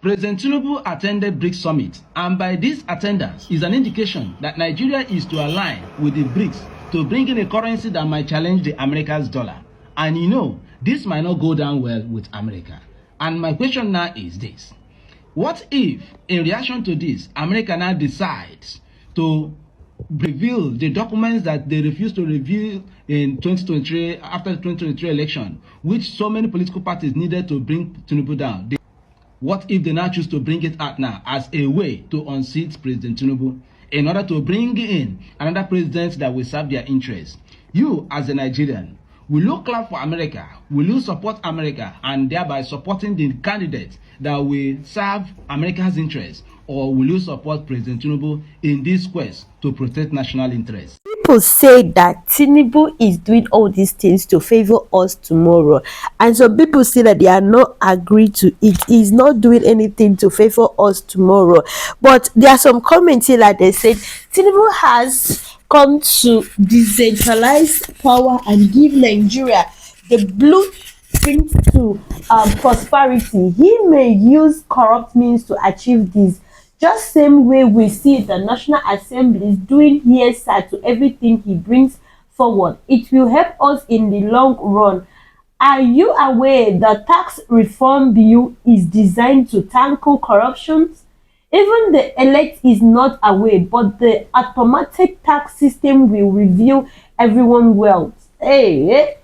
President Tinubu attended BRICS summit, and by this attendance is an indication that Nigeria is to align with the BRICS to bring in a currency that might challenge the America's dollar. And you know, this might not go down well with America. And my question now is this: what if, in reaction to this, America now decides to reveal the documents that they refused to reveal in 2023, after the 2023 election, which so many political parties needed to bring Tinubu down? What if they now choose to bring it out now as a way to unseat President Tinubu in order to bring in another president that will serve their interests? You, as a Nigerian, will you clap for America? Will you support America and thereby supporting the candidate that will serve America's interests? Or will you support President Tinubu in this quest to protect national interests? People say that Tinubu is doing all these things to favor us tomorrow, and some people say that they are not agreed to it. He's not doing anything to favor us tomorrow. But there are some comments here that they said Tinubu has come to decentralize power and give Nigeria the blueprint to prosperity. He may use corrupt means to achieve this. Just same way we see the National Assembly is doing yes sir to everything he brings forward. It will help us in the long run. Are you aware the tax reform bill is designed to tackle corruption? Even the elect is not aware, but the automatic tax system will reveal everyone's wealth. Hey.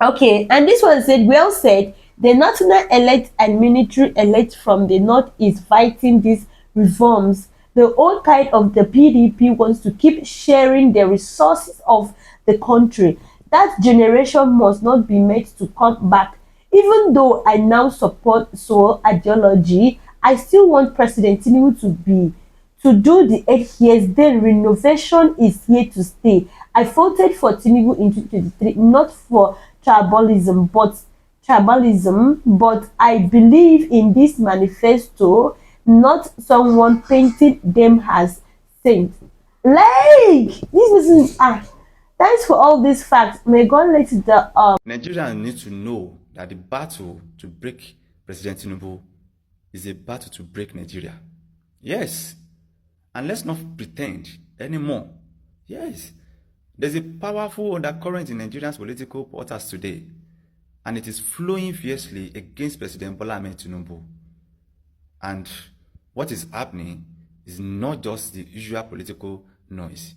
Okay, and this one said, well said, the national elect and military elect from the north is fighting these reforms. The old kind of the PDP wants to keep sharing the resources of the country. That generation must not be made to come back. Even though I now support so ideology, I still want President Tinubu to do the 8 years. Then renovation is here to stay. I voted for Tinubu in 2023, not for tribalism, but I believe in this manifesto, not someone painting them as saints. Like this is thanks for all these facts. May God let the Nigerians need to know that the battle to break President Tinubu is a battle to break Nigeria. Yes. And let's not pretend anymore. Yes. There's a powerful undercurrent in Nigeria's political waters today, and it is flowing fiercely against President Bola Ahmed Tinubu. And what is happening is not just the usual political noise.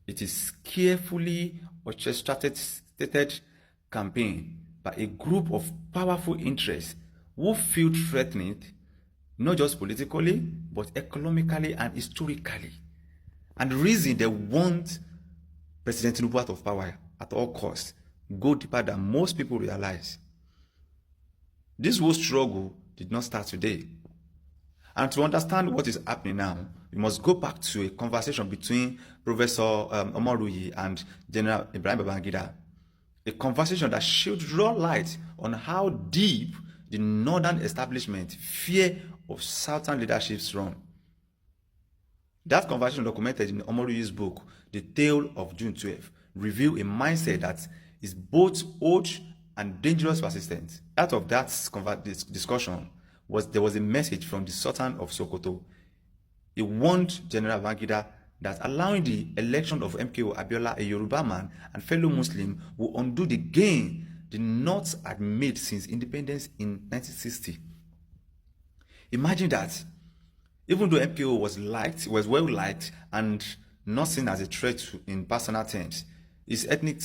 It is carefully orchestrated campaign by a group of powerful interests who feel threatened, not just politically, but economically and historically. And the reason they want President Tinubu out of power at all costs go deeper than most people realize. This whole struggle did not start today. And to understand what is happening now, we must go back to a conversation between Professor Omoruyi and General Ibrahim Babangida. A conversation that shed raw light on how deep the northern establishment fear of southern leadership's run. That conversation, documented in Omoruyu's book, The Tale of June 12, reveal a mindset that is both old and dangerous persistent. Out of that discussion, there was a message from the Sultan of Sokoto. He warned General Babangida that allowing the election of MKO Abiola, a Yoruba man and fellow Muslim, will undo the gain the North had made since independence in 1960. Imagine that. Even though MKO was well liked and not seen as a threat in personal terms, his ethnic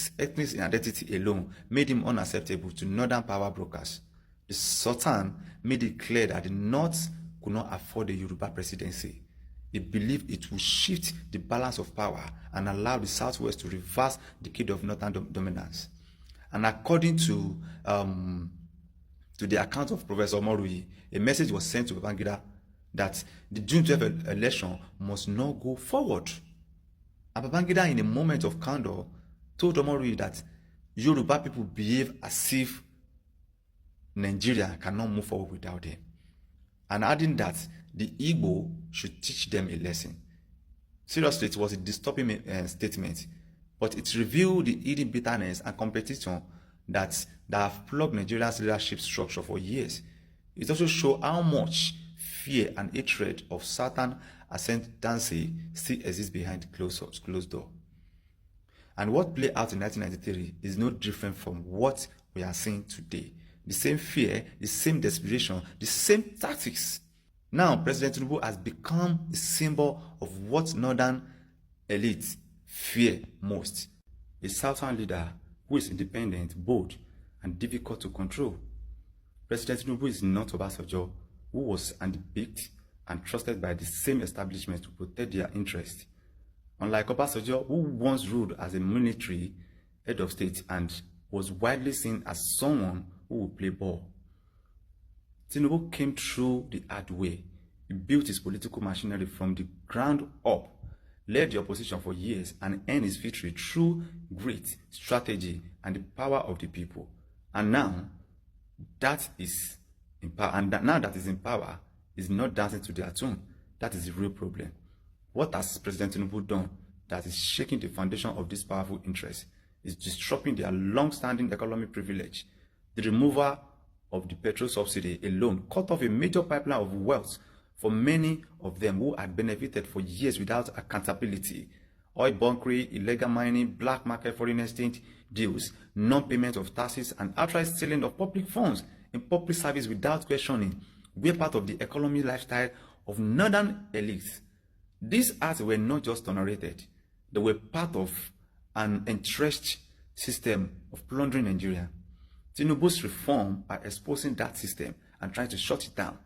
identity alone made him unacceptable to northern power brokers. The Sultan made it clear that the North could not afford a Yoruba presidency. He believed it would shift the balance of power and allow the Southwest to reverse the decade of northern dominance. And according to the account of Professor Moruyi, a message was sent to Babangida that the June 12 election must not go forward. And Babangida, in a moment of candor, told Omoruyi that Yoruba people behave as if Nigeria cannot move forward without them, and adding that the Igbo should teach them a lesson. Seriously, it was a disturbing statement, but it revealed the hidden bitterness and competition that have plagued Nigeria's leadership structure for years. It also showed how much fear and hatred of Satan ascendancy still exists behind closed door. And what played out in 1993 is no different from what we are seeing today. The same fear, the same desperation, the same tactics. Now, President Tinubu has become a symbol of what northern elites fear most. A southern leader who is independent, bold, and difficult to control. President Tinubu is not Obasanjo, who was handpicked and trusted by the same establishment to protect their interests. Unlike Obasanjo, who once ruled as a military head of state and was widely seen as someone who would play ball. Tinubu came through the hard way. He built his political machinery from the ground up, led the opposition for years, and earned his victory through grit, strategy, and the power of the people. And now that is in power, is not dancing to their tune. That is the real problem. What has President Tinubu done that is shaking the foundation of this powerful interest is disrupting their long-standing economic privilege. The removal of the petrol subsidy alone cut off a major pipeline of wealth for many of them who had benefited for years without accountability. Oil bunkering, illegal mining, black market foreign exchange deals, non-payment of taxes, and outright stealing of public funds in public service without questioning were part of the economic lifestyle of northern elites. These acts were not just tolerated, they were part of an entrenched system of plundering Nigeria. Tinubu's reform are exposing that system and trying to shut it down.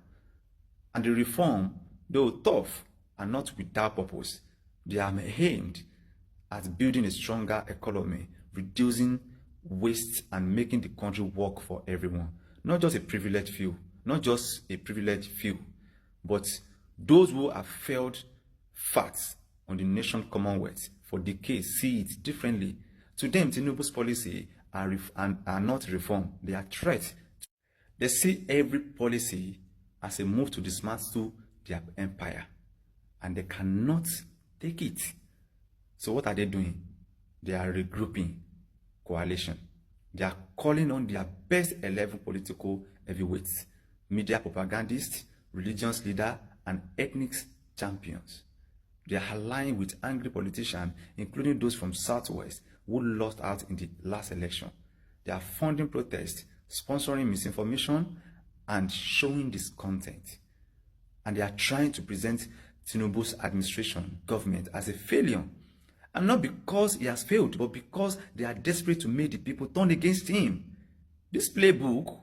And the reform, though tough, are not without purpose. They are aimed at building a stronger economy, reducing waste, and making the country work for everyone. Not just a privileged few, but those who have failed fat on the nation's commonwealth for decades see it differently. To them, Tinubu's policy are not reform, they are threats. They see every policy as a move to dismantle their empire, and they cannot take it. So what are they doing? They are regrouping coalition. They are calling on their best 11 political heavyweights, media propagandists, religious leaders, and ethnic champions. They are aligning with angry politicians, including those from Southwest who lost out in the last election. They are funding protests, sponsoring misinformation, and showing discontent. And they are trying to present Tinubu's government as a failure. And not because he has failed, but because they are desperate to make the people turn against him. This playbook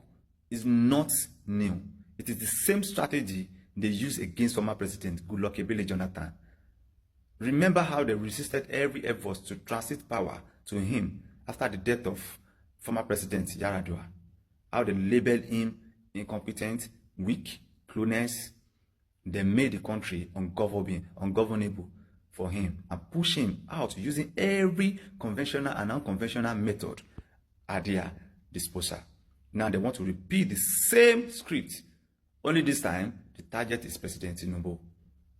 is not new. It is the same strategy they used against former President Goodluck Ebele Jonathan. Remember how they resisted every effort to transit power to him after the death of former President Yaradua. How they labeled him incompetent, weak, clueless. They made the country ungovernable for him and push him out using every conventional and unconventional method at their disposal. Now they want to repeat the same script. Only this time, the target is President Tinubu.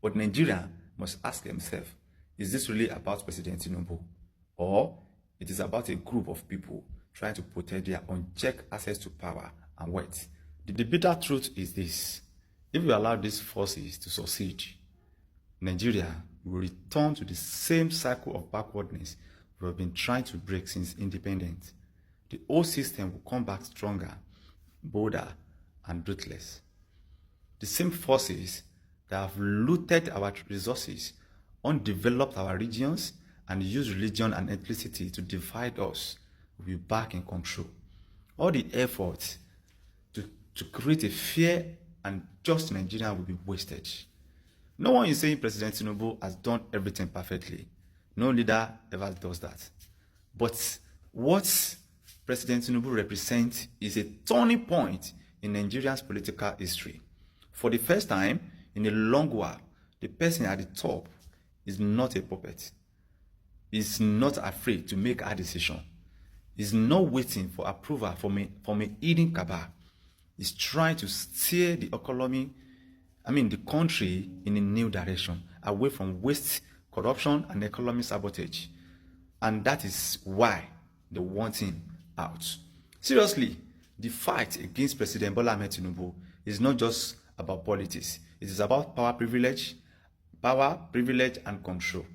But Nigeria must ask themselves, is this really about President Tinubu? Or it is about a group of people trying to protect their unchecked access to power and wealth? The bitter truth is this: if we allow these forces to succeed, Nigeria will return to the same cycle of backwardness we have been trying to break since independence. The old system will come back stronger, bolder, and ruthless. The same forces that have looted our resources, undeveloped our regions, and used religion and ethnicity to divide us will be back in control. All the efforts to create a fair and just Nigeria will be wasted. No one is saying President Tinubu has done everything perfectly. No leader ever does that. But what President Tinubu represents is a turning point in Nigeria's political history. For the first time in a long while, the person at the top is not a puppet. He's not afraid to make a decision. He's not waiting for approval from a hidden cabal. He's trying to steer the the country in a new direction, away from waste, corruption, and economic sabotage. And that is why they want him out. Seriously, the fight against President Bola Ahmed Tinubu is not just about politics. It is about power, privilege, and control.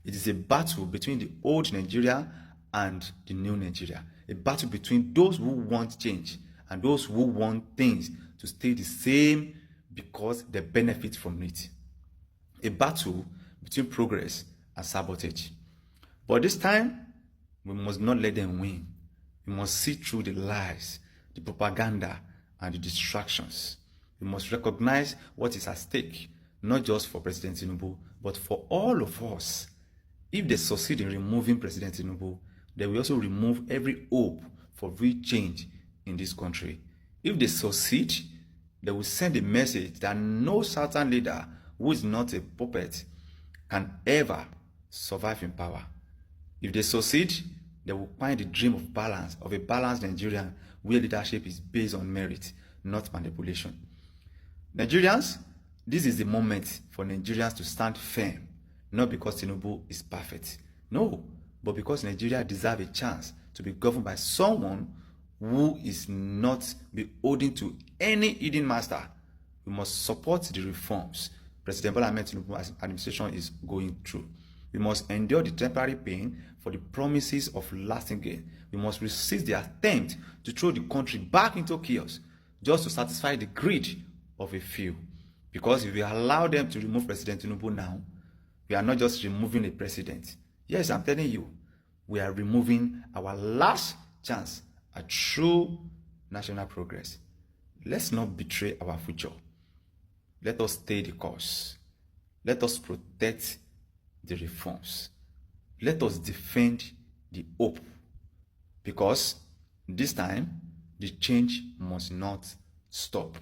It is a battle between the old Nigeria and the new Nigeria. A battle between those who want change and those who want things to stay the same because they benefit from it. A battle between progress and sabotage. But this time, we must not let them win. We must see through the lies, the propaganda, and the distractions. We must recognize what is at stake, not just for President Tinubu, but for all of us. If they succeed in removing President Tinubu, they will also remove every hope for real change in this country. If they succeed, they will send a message that no Southern leader who is not a puppet can ever survive in power. If they succeed, they will find the dream of balance, of a balanced Nigerian where leadership is based on merit, not manipulation. Nigerians, this is the moment for Nigerians to stand firm, not because Tinubu is perfect. No, but because Nigeria deserves a chance to be governed by someone who is not beholden to any hidden master. We must support the reforms President Bola Ahmed Tinubu's administration is going through. We must endure the temporary pain for the promises of lasting gain. We must resist the attempt to throw the country back into chaos just to satisfy the greed of a few. Because if we allow them to remove President Tinubu now, we are not just removing a president. Yes, I'm telling you, we are removing our last chance at true national progress. Let's not betray our future. Let us stay the course. Let us protect the reforms. Let us defend the hope. Because this time, the change must not stop.